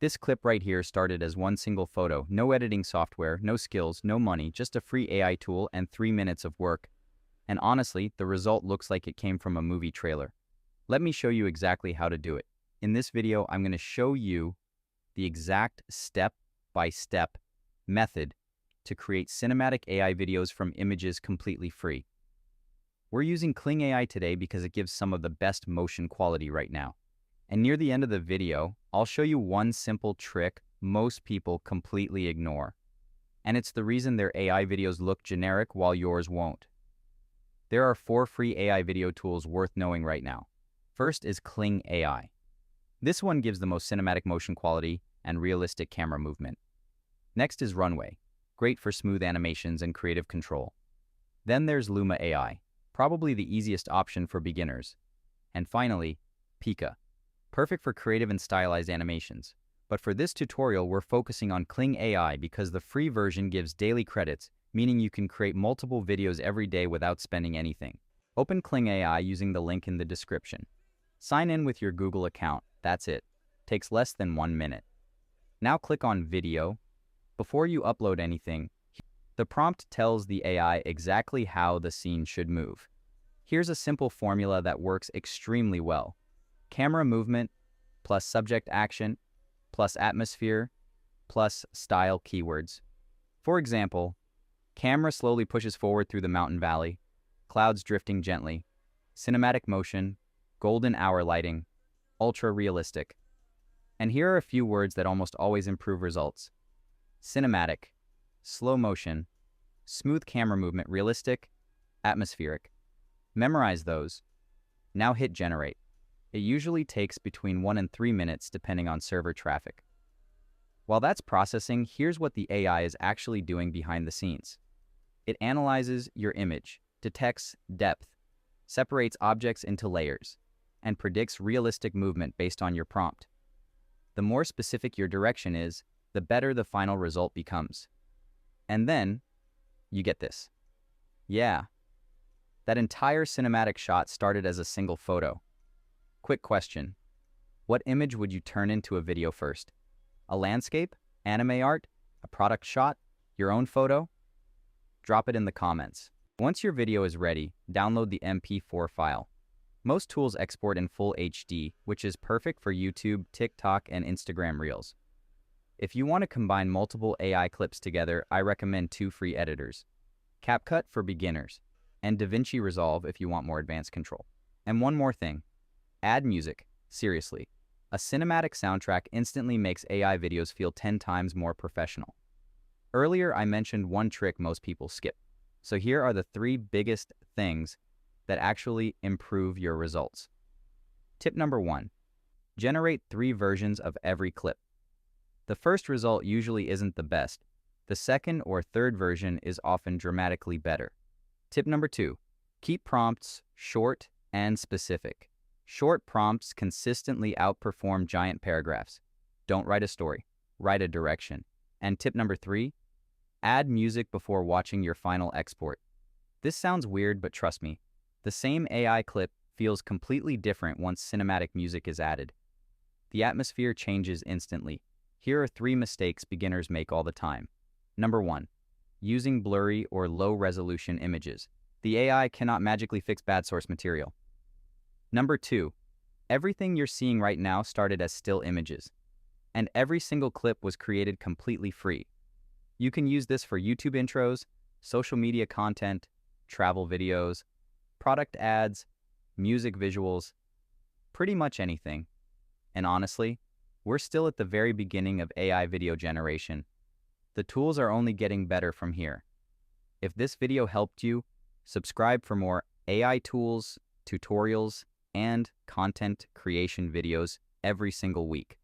This clip right here started as one single photo, no editing software, no skills, no money, just a free AI tool and 3 minutes of work. And honestly, the result looks like it came from a movie trailer. Let me show you exactly how to do it. In this video, I'm going to show you the exact step-by-step method to create cinematic AI videos from images completely free. We're using Kling AI today because it gives some of the best motion quality right now. And near the end of the video, I'll show you one simple trick most people completely ignore. And it's the reason their AI videos look generic while yours won't. There are 4 free AI video tools worth knowing right now. First is Kling AI. This one gives the most cinematic motion quality and realistic camera movement. Next is Runway, great for smooth animations and creative control. Then there's Luma AI, probably the easiest option for beginners. And finally, Pika, perfect for creative and stylized animations. But for this tutorial, we're focusing on Kling AI because the free version gives daily credits, meaning you can create multiple videos every day without spending anything. Open Kling AI using the link in the description. Sign in with your Google account. That's it. Takes less than 1 minute. Now click on Video. Before you upload anything, the prompt tells the AI exactly how the scene should move. Here's a simple formula that works extremely well. Camera movement plus subject action plus atmosphere plus style keywords. For example, camera slowly pushes forward through the mountain valley, clouds drifting gently, cinematic motion, golden hour lighting, ultra realistic. And here are a few words that almost always improve results. Cinematic, slow motion, smooth camera movement, realistic, atmospheric. Memorize those. Now hit generate. It usually takes between 1 and 3 minutes depending on server traffic. While that's processing, here's what the AI is actually doing behind the scenes. It analyzes your image, detects depth, separates objects into layers, and predicts realistic movement based on your prompt. The more specific your direction is, the better the final result becomes. And then, you get this. Yeah, that entire cinematic shot started as a single photo. Quick question. What image would you turn into a video first? A landscape? Anime art? A product shot? Your own photo? Drop it in the comments. Once your video is ready, download the MP4 file. Most tools export in full HD, which is perfect for YouTube, TikTok, and Instagram Reels. If you want to combine multiple AI clips together, I recommend 2 free editors. CapCut for beginners, and DaVinci Resolve if you want more advanced control. And one more thing. Add music. Seriously. A cinematic soundtrack instantly makes AI videos feel 10 times more professional. Earlier, I mentioned one trick most people skip. So here are the 3 biggest things that actually improve your results. Tip number 1. Generate 3 versions of every clip. The first result usually isn't the best. The second or third version is often dramatically better. Tip number 2. Keep prompts short and specific. Short prompts consistently outperform giant paragraphs. Don't write a story, write a direction. And tip number 3. Add music before watching your final export. This sounds weird, but trust me, the same AI clip feels completely different once cinematic music is added. The atmosphere changes instantly. Here are 3 mistakes beginners make all the time. Number 1. Using blurry or low-resolution images. The AI cannot magically fix bad source material. Number 2. Everything you're seeing right now started as still images, and every single clip was created completely free. You can use this for YouTube intros, social media content, travel videos, product ads, music visuals, pretty much anything. And honestly, we're still at the very beginning of AI video generation. The tools are only getting better from here. If this video helped you, subscribe for more AI tools, tutorials, and content creation videos every single week.